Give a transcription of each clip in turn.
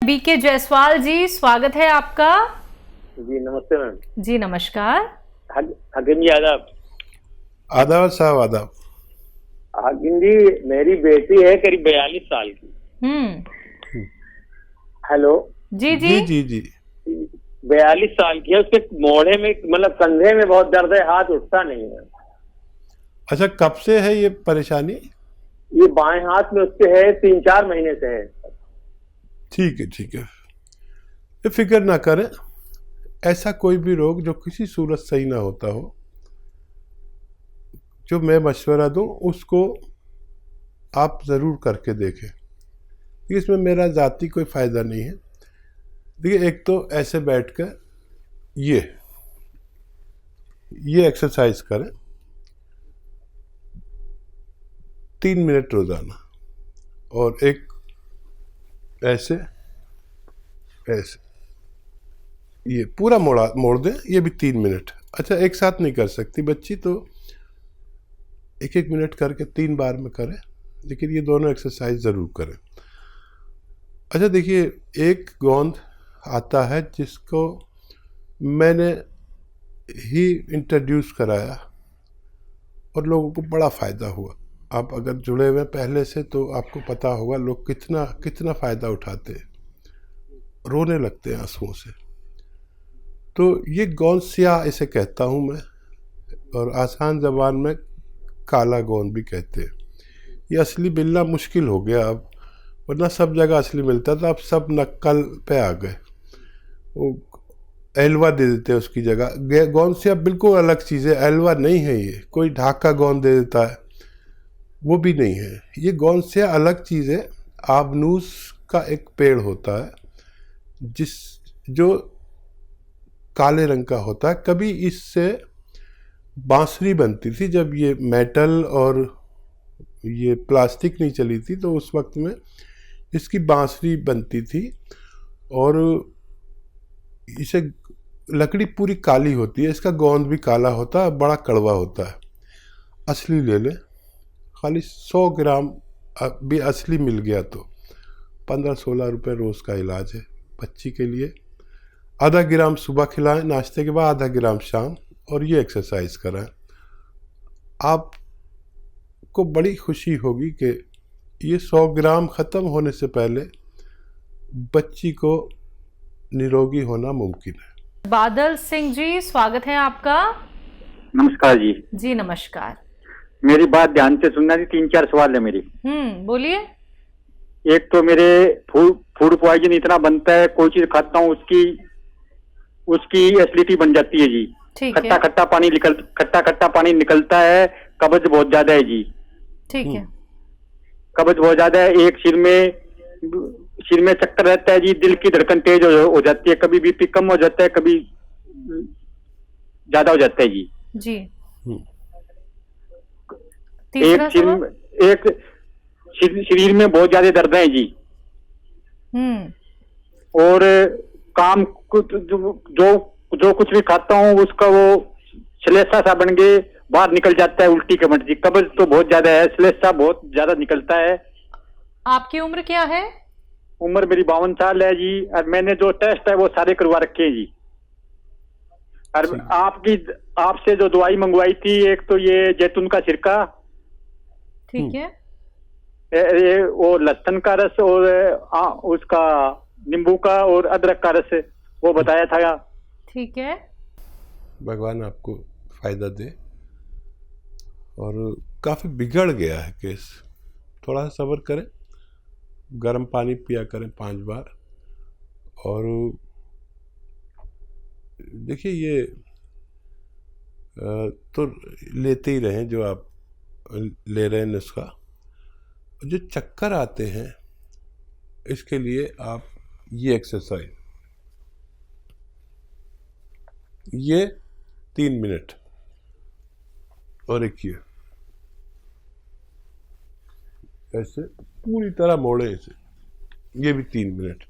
BK Jaiswal जी, स्वागत है आपका। जी नमस्ते मैम। जी नमस्कार। हाकिम जी आदाब। आदाब साहब आदाब। हाकिम जी, मेरी बेटी है करीब 42 साल की। हेलो। जी जी जी जी जी 42 साल की है, उसके मोढ़े में मतलब कंधे में बहुत दर्द है, हाथ उठता नहीं है। अच्छा, कब से है ये परेशानी? ये बाएं हाथ में उसके है, 3-4 महीने से है। ठीक है ठीक है, ये फिक्र ना करें। ऐसा कोई भी रोग जो किसी सूरत सही ना होता हो, जो मैं मशवरा दूं उसको आप ज़रूर करके देखें। इसमें मेरा ज़ाती कोई फ़ायदा नहीं है। देखिए, एक तो ऐसे बैठकर ये एक्सरसाइज करें 3 मिनट रोज़ाना, और एक ऐसे ऐसे ये पूरा मोड़ दें, ये भी 3 मिनट। अच्छा, एक साथ नहीं कर सकती बच्ची, तो 1-1 मिनट करके 3 बार में करें, लेकिन ये दोनों एक्सरसाइज ज़रूर करें। अच्छा देखिए, एक गोंद आता है जिसको मैंने ही इंट्रोड्यूस कराया और लोगों को बड़ा फ़ायदा हुआ। आप अगर जुड़े हुए पहले से तो आपको पता होगा लोग कितना कितना फ़ायदा उठाते हैं, रोने लगते हैं आंसुओं से। तो ये गोंदसिया इसे कहता हूँ मैं, और आसान ज़बान में काला गोंद भी कहते हैं। ये असली मिलना मुश्किल हो गया अब, वरना सब जगह असली मिलता था, अब सब नक्कल पे आ गए। वो एलवा दे देते हैं उसकी जगह। गोंदसिया बिल्कुल अलग चीज़ है, एलवा नहीं है। ये कोई ढाका गोंद दे देता है, वो भी नहीं है। ये गोंदसिया अलग चीज़ है। आबनूस का एक पेड़ होता है जो काले रंग का होता है। कभी इससे बांसुरी बनती थी, जब ये मेटल और ये प्लास्टिक नहीं चली थी, तो उस वक्त में इसकी बांसुरी बनती थी। और इसे लकड़ी पूरी काली होती है, इसका गोंद भी काला होता है, बड़ा कड़वा होता है। असली ले लें, खाली 100 ग्राम भी असली मिल गया तो 15-16 रुपये रोज़ का इलाज है बच्ची के लिए। आधा ग्राम सुबह खिलाएं नाश्ते के बाद, आधा ग्राम शाम, और ये एक्सरसाइज कराएं। आपको बड़ी खुशी होगी कि ये 100 ग्राम ख़त्म होने से पहले बच्ची को निरोगी होना मुमकिन है। बादल सिंह जी, स्वागत है आपका। नमस्कार जी। जी नमस्कार। मेरी बात ध्यान से सुनना जी, 3-4 सवाल है मेरी। बोलिए। एक तो मेरे फूड पॉइजन इतना बनता है, कोई चीज खाता हूँ उसकी एसिडिटी बन जाती है जी। खट्टा खट्टा पानी निकलता है, कब्ज बहुत ज्यादा है जी। ठीक है। कब्ज बहुत ज्यादा है, एक सिर में चक्कर रहता है जी, दिल की धड़कन तेज हो जाती है, कभी बीपी कम हो जाता है, कभी ज्यादा हो जाता है जी। जी। एक शरीर में बहुत ज्यादा दर्द है जी। और काम जो कुछ भी खाता हूँ उसका वो श्लेषा सा बन के बाहर निकल जाता है, उल्टी के मट जी। कब्ज तो बहुत ज्यादा है, श्लेषा बहुत ज्यादा निकलता है। आपकी उम्र क्या है? उम्र मेरी 52 साल है जी, और मैंने जो टेस्ट है वो सारे करवा रखे हैं जी। और आपसे जो दवाई मंगवाई थी, एक तो ये जैतून का सिरका, ठीक है, वो लहसुन का रस, और उसका नींबू का और अदरक का रस, वो बताया था। ठीक है। भगवान आपको फायदा दे। और काफ़ी बिगड़ गया है केस, थोड़ा सा सब्र करें, गर्म पानी पिया करें 5 बार। और देखिए, ये तो लेते ही रहें जो आप ले रहे हैं नुस्खा। जो चक्कर आते हैं इसके लिए आप ये एक्सरसाइज, ये 3 मिनट, और एक ऐसे पूरी तरह मोड़े इसे, ये भी 3 मिनट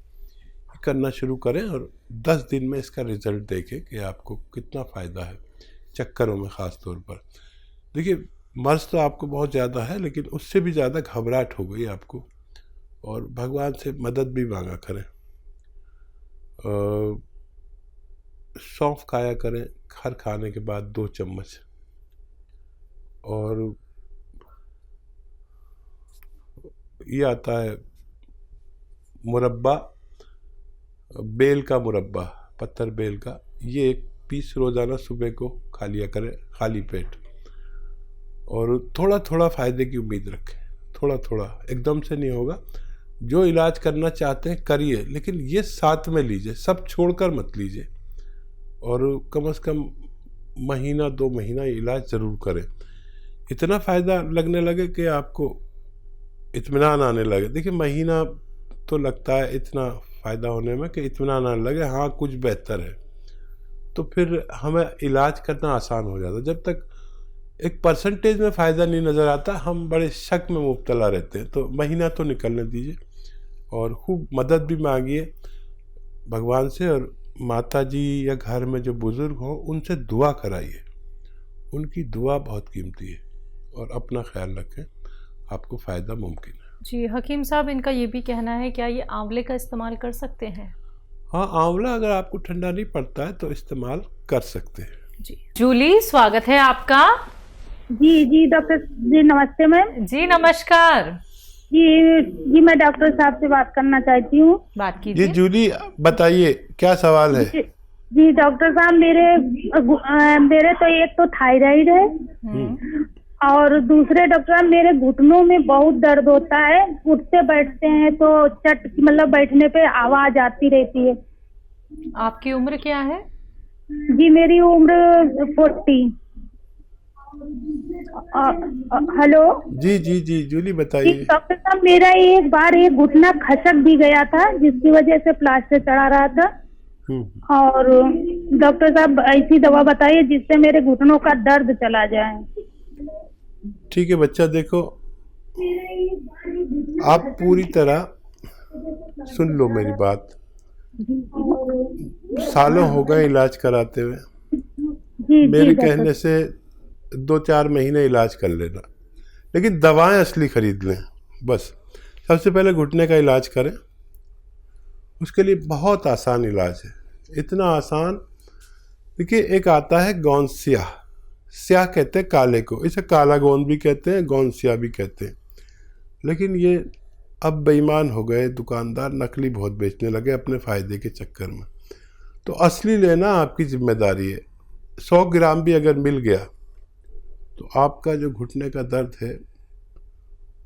करना शुरू करें। और 10 दिन में इसका रिजल्ट देखें कि आपको कितना फ़ायदा है, चक्करों में ख़ास तौर पर। देखिए, मर्ज तो आपको बहुत ज़्यादा है, लेकिन उससे भी ज़्यादा घबराहट हो गई आपको, और भगवान से मदद भी मांगा करें। सौंफ खाया करें हर खाने के बाद 2 चम्मच। और ये आता है मुरब्बा, बेल का मुरब्बा, पत्थर बेल का, ये 1 पीस रोज़ाना सुबह को खा लिया करें खाली पेट। और थोड़ा थोड़ा फ़ायदे की उम्मीद रखें, थोड़ा थोड़ा, एकदम से नहीं होगा। जो इलाज करना चाहते हैं करिए, लेकिन ये साथ में लीजिए, सब छोड़कर मत लीजिए। और कम से कम महीना 2 महीना इलाज ज़रूर करें। इतना फ़ायदा लगने लगे कि आपको इत्मीनान आने लगे। देखिए महीना तो लगता है इतना फ़ायदा होने में कि इत्मीनान आने लगे, हाँ कुछ बेहतर है, तो फिर हमें इलाज करना आसान हो जाता। जब तक एक परसेंटेज में फ़ायदा नहीं नज़र आता, हम बड़े शक में मुब्तला रहते हैं। तो महीना तो निकलने दीजिए और खूब मदद भी मांगिए भगवान से। और माता जी या घर में जो बुज़ुर्ग हों उनसे दुआ कराइए, उनकी दुआ बहुत कीमती है। और अपना ख्याल रखें, आपको फ़ायदा मुमकिन है। जी हकीम साहब, इनका ये भी कहना है, क्या ये आंवले का इस्तेमाल कर सकते हैं? हाँ, आंवला अगर आपको ठंडा नहीं पड़ता है तो इस्तेमाल कर सकते हैं। जी जूली, स्वागत है आपका। जी जी डॉक्टर जी नमस्ते मैम। जी नमस्कार। जी मैं डॉक्टर साहब से बात करना चाहती हूँ। बात कीजिए। जी जूली, बताइए क्या सवाल है? जी डॉक्टर साहब, मेरे तो एक तो थायराइड है और दूसरे डॉक्टर साहब मेरे घुटनों में बहुत दर्द होता है। उठते बैठते हैं तो मतलब बैठने पे आवाज आती रहती है। आपकी उम्र क्या है? जी मेरी उम्र 40। हेलो। जी जी जी जूली बताइए। डॉक्टर साहब, मेरा एक बार एक घुटना खसक भी गया था, जिसकी वजह से प्लास्टर चढ़ा रहा था। और डॉक्टर साहब ऐसी दवा बताइए जिससे मेरे घुटनों का दर्द चला जाए। ठीक है बच्चा, देखो आप पूरी तरह सुन लो मेरी बात। सालों हो गए इलाज कराते हुए। मेरे कहने से 2-4 महीने इलाज कर लेना, लेकिन दवाएं असली खरीद लें बस। सबसे पहले घुटने का इलाज करें, उसके लिए बहुत आसान इलाज है, इतना आसान। देखिए एक आता है गौनसिया, स्याह कहते हैं काले को, इसे काला गोंद भी कहते हैं, गौनसिया भी कहते हैं। लेकिन ये अब बेईमान हो गए दुकानदार, नकली बहुत बेचने लगे अपने फ़ायदे के चक्कर में। तो असली लेना आपकी जिम्मेदारी है। 100 ग्राम भी अगर मिल गया तो आपका जो घुटने का दर्द है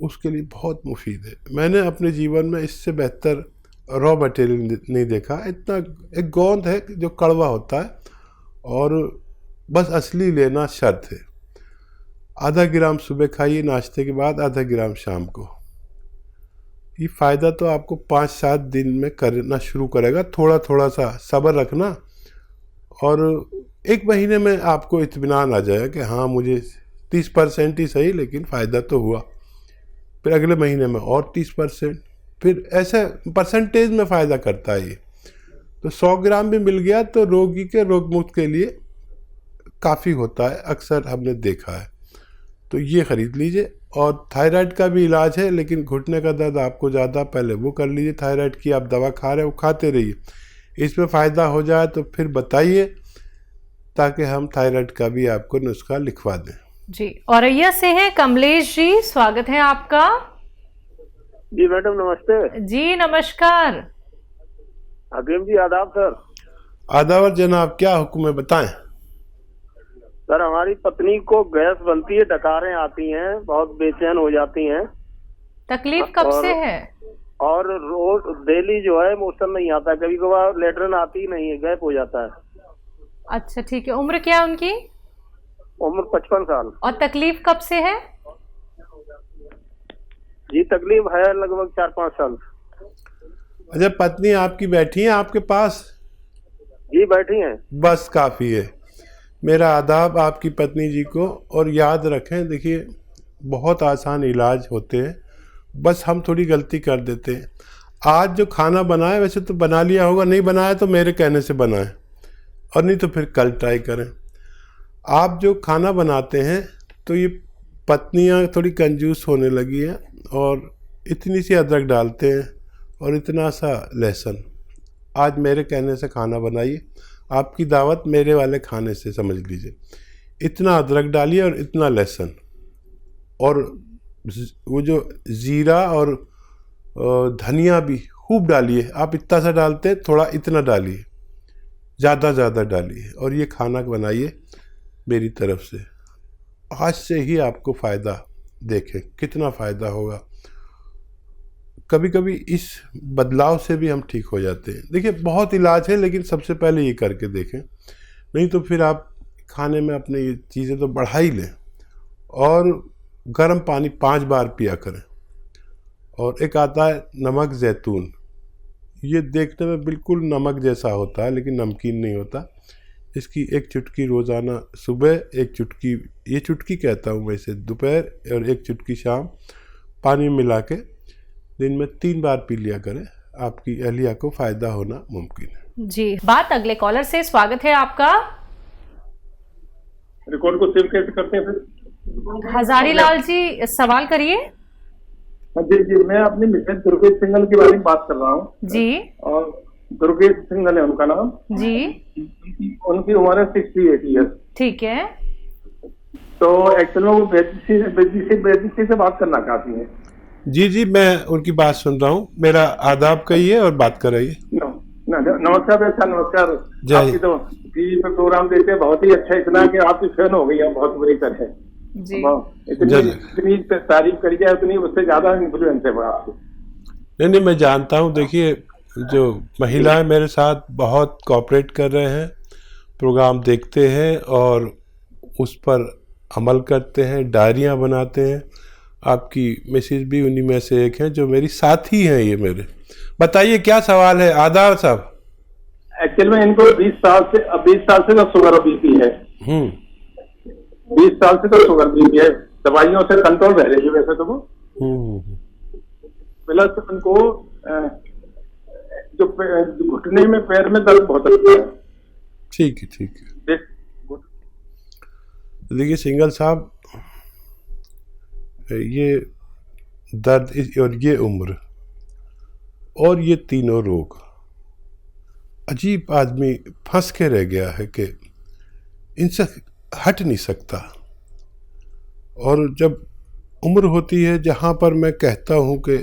उसके लिए बहुत मुफीद है। मैंने अपने जीवन में इससे बेहतर रॉ मटेरियल नहीं देखा। इतना एक गोंद है जो कड़वा होता है, और बस असली लेना शर्त है। आधा ग्राम सुबह खाइए नाश्ते के बाद, आधा ग्राम शाम को। ये फ़ायदा तो आपको 5-7 दिन में करना शुरू करेगा। थोड़ा थोड़ा सा सब्र रखना और 1 महीने में आपको इत्मीनान आ जाएगा कि हाँ मुझे 30% ही सही लेकिन फ़ायदा तो हुआ। फिर अगले महीने में और 30%, फिर ऐसे परसेंटेज में फ़ायदा करता है ये। तो 100 ग्राम भी मिल गया तो रोगी के रोग मुक्त के लिए काफ़ी होता है, अक्सर हमने देखा है। तो ये ख़रीद लीजिए। और थायराइड का भी इलाज है, लेकिन घुटने का दर्द आपको ज़्यादा, पहले वो कर लीजिए। थायराइड की आप दवा खा रहे हो, खाते रहिए। इसमें फ़ायदा हो जाए तो फिर बताइए, ताकि हम थायराइड का भी आपको नुस्खा लिखवा दें। जी औरैया से हैं कमलेश जी, स्वागत है आपका। जी मैडम नमस्ते। जी नमस्कार। हकीम जी आदाब सर। आदाब जनाब, क्या हुक्म है बताएं। सर हमारी पत्नी को गैस बनती है, डकारें आती हैं, बहुत बेचैन हो जाती हैं। तकलीफ कब से है? और रोज डेली जो है मोशन नहीं आता, कभी कभार लेटरिन आती ही नहीं है, गैप हो जाता है। अच्छा ठीक है, उम्र क्या है उनकी? उम्र 55 साल। और तकलीफ कब से है? जी तकलीफ है लगभग 4-5 साल। अच्छा, पत्नी आपकी बैठी है आपके पास? जी बैठी हैं। बस काफ़ी है। मेरा आदाब आपकी पत्नी जी को। और याद रखें, देखिए बहुत आसान इलाज होते हैं, बस हम थोड़ी गलती कर देते हैं। आज जो खाना बनाए, वैसे तो बना लिया होगा, नहीं बनाया तो मेरे कहने से बनाएं, और नहीं तो फिर कल ट्राई करें। आप जो खाना बनाते हैं तो ये पत्नियां थोड़ी कंजूस होने लगी हैं और इतनी सी अदरक डालते हैं और इतना सा लहसुन। आज मेरे कहने से खाना बनाइए, आपकी दावत मेरे वाले खाने से समझ लीजिए। इतना अदरक डालिए और इतना लहसुन, और वो जो ज़ीरा और धनिया भी खूब डालिए। आप इतना सा डालते हैं, थोड़ा इतना डालिए, ज़्यादा डालिए, और ये खाना बनाइए मेरी तरफ से। आज से ही आपको फ़ायदा, देखें कितना फ़ायदा होगा। कभी कभी इस बदलाव से भी हम ठीक हो जाते हैं। देखिए बहुत इलाज है, लेकिन सबसे पहले ये करके देखें, नहीं तो फिर आप खाने में अपने ये चीज़ें तो बढ़ा ही लें। और गर्म पानी 5 बार पिया करें। और एक आता है नमक ज़ैतून, ये देखने में बिल्कुल नमक जैसा होता है लेकिन नमकीन नहीं होता। इसकी 1 चुटकी रोज़ाना सुबह, 1 चुटकी, ये चुटकी कहता हूँ वैसे, दोपहर, और 1 चुटकी शाम पानी में मिला के दिन में 3 बार पी लिया करें। आपकी एहलिया को फ़ायदा होना मुमकिन है। जी, बात अगले कॉलर से। स्वागत है आपका। रिकॉर्ड को सेव कैसे करते हैं फिर? हजारी लाल जी, सवाल करिए। जी जी, मैं अपनी मिसेज दुर्गेश सिंघल के बारे में बात कर रहा हूँ जी। और दुर्गेश सिंघल है उनका नाम जी। उनकी उम्र है 68 ईयर्स। ठीक है। तो एक्चुअल में वो बेदी से बात करना चाहती है। जी, मैं उनकी बात सुन रहा हूँ। मेरा आदाब कहिए और बात कराइए। नमस्कार बेटा, नमस्कार। आपकी तो टीवी पे प्रोग्राम देते हैं, बहुत ही अच्छा, इतना कि आपकी फैन हो गई है बहुत बुरी तरह जी। इतनी तारीफ करी जाए उतनी उससे ज्यादा इन्फ्लुएंस है आपको। नहीं, मैं जानता हूँ। देखिए जो महिलाएं मेरे साथ बहुत कोऑपरेट कर रहे हैं, प्रोग्राम देखते हैं और उस पर अमल करते हैं, डायरियाँ बनाते हैं। आपकी मिसेज भी उन्हीं में से एक हैं जो मेरी साथी हैं। ये मेरे, बताइए क्या सवाल है आदाब साहब? एक्चुअल में इनको 20 साल से तो शुगर बीपी है। 20 साल से तो शुगर बीपी है, दवाइयों से कंट्रोल रह रही है वैसे तो वो। प्लस उनको जो घुटने में, पैर में दर्द बहुत होता है। ठीक है। देखिए सिंघल साहब, ये दर्द और ये उम्र और ये तीनों रोग, अजीब आदमी फंस के रह गया है कि इनसे हट नहीं सकता। और जब उम्र होती है जहाँ पर मैं कहता हूँ कि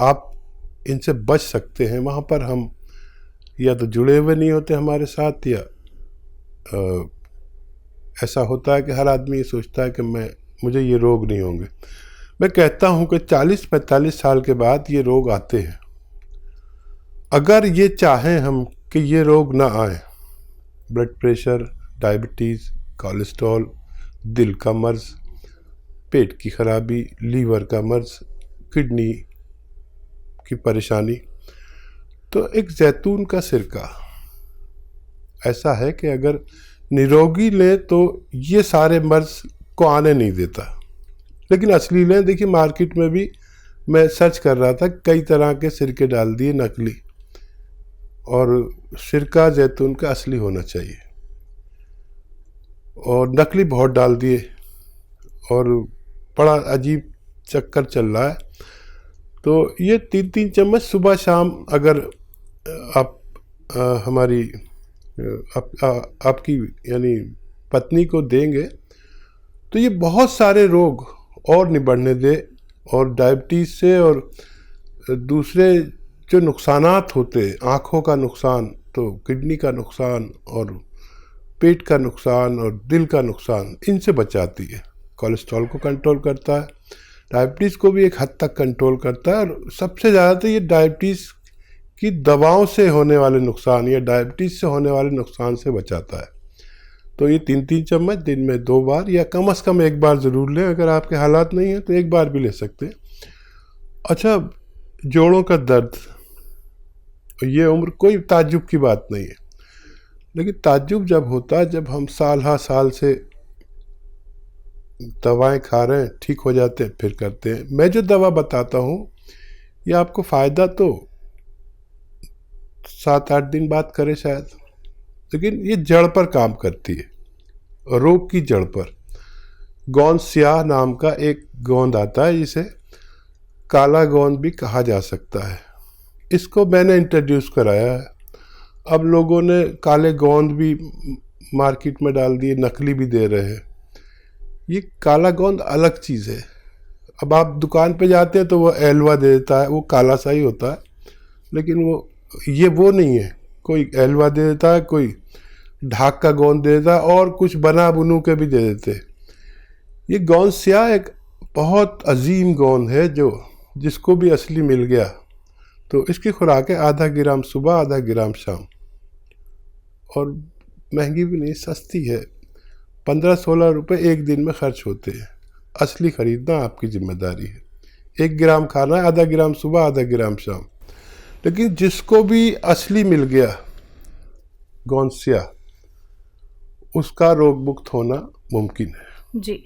आप इनसे बच सकते हैं, वहाँ पर हम या तो जुड़े हुए नहीं होते हमारे साथ, या ऐसा होता है कि हर आदमी ये सोचता है कि मुझे ये रोग नहीं होंगे। मैं कहता हूँ कि 40-45 साल के बाद ये रोग आते हैं। अगर ये चाहें हम कि ये रोग ना आए, ब्लड प्रेशर, डायबिटीज़, कोलेस्ट्रॉल, दिल का मर्ज़, पेट की खराबी, लीवर का मर्ज़, किडनी की परेशानी, तो एक जैतून का सिरका ऐसा है कि अगर निरोगी लें तो ये सारे मर्ज़ को आने नहीं देता। लेकिन असली लें, देखिए मार्केट में भी मैं सर्च कर रहा था, कई तरह के सिरके डाल दिए नकली, और सिरका जैतून का असली होना चाहिए, और नकली बहुत डाल दिए और बड़ा अजीब चक्कर चल रहा है। तो ये 3-3 चम्मच सुबह शाम अगर आप हमारी आपकी यानी पत्नी को देंगे तो ये बहुत सारे रोग और निबड़ने दे, और डायबिटीज़ से और दूसरे जो नुकसानात होते, आँखों का नुकसान, तो किडनी का नुकसान और पेट का नुकसान और दिल का नुकसान, इनसे बचाती है। कोलेस्ट्रॉल को कंट्रोल करता है, डायबिटीज़ को भी एक हद तक कंट्रोल करता है, और सबसे ज़्यादा तो ये डायबिटीज़ की दवाओं से होने वाले नुकसान या डायबिटीज़ से होने वाले नुकसान से बचाता है। तो ये 3-3 चम्मच दिन में 2 बार या कम से कम 1 बार ज़रूर लें। अगर आपके हालात नहीं हैं तो 1 बार भी ले सकते हैं। अच्छा, जोड़ों का दर्द, ये उम्र कोई ताज्जुब की बात नहीं है, लेकिन ताज्जुब जब होता है जब हम साल से दवाएं खा रहे हैं, ठीक हो जाते हैं, फिर करते हैं। मैं जो दवा बताता हूँ ये आपको फ़ायदा तो 7-8 दिन बाद करे शायद, लेकिन ये जड़ पर काम करती है, रोग की जड़ पर। गोंद स्याह नाम का एक गोंद आता है, जिसे काला गोंद भी कहा जा सकता है। इसको मैंने इंट्रोड्यूस कराया है। अब लोगों ने काले गोंद भी मार्केट में डाल दिए, नकली भी दे रहे हैं। ये काला गोंद अलग चीज़ है। अब आप दुकान पे जाते हैं तो वो एलवा दे देता है, वो काला सा ही होता है, लेकिन वो नहीं है। कोई एलवा दे देता है, कोई ढाक का गोंद दे देता है, और कुछ बना बुनू के भी दे देते। ये गोंद स्याह एक बहुत अजीम गोंद है, जिसको भी असली मिल गया तो इसकी खुराक है आधा ग्राम सुबह, आधा ग्राम शाम, और महंगी भी नहीं, सस्ती है। 15-16 रुपए एक दिन में खर्च होते हैं। असली खरीदना आपकी जिम्मेदारी है। 1 ग्राम खाना है, आधा ग्राम सुबह, आधा ग्राम शाम। लेकिन जिसको भी असली मिल गया गोंद स्याह, उसका रोग मुक्त होना मुमकिन है। जी।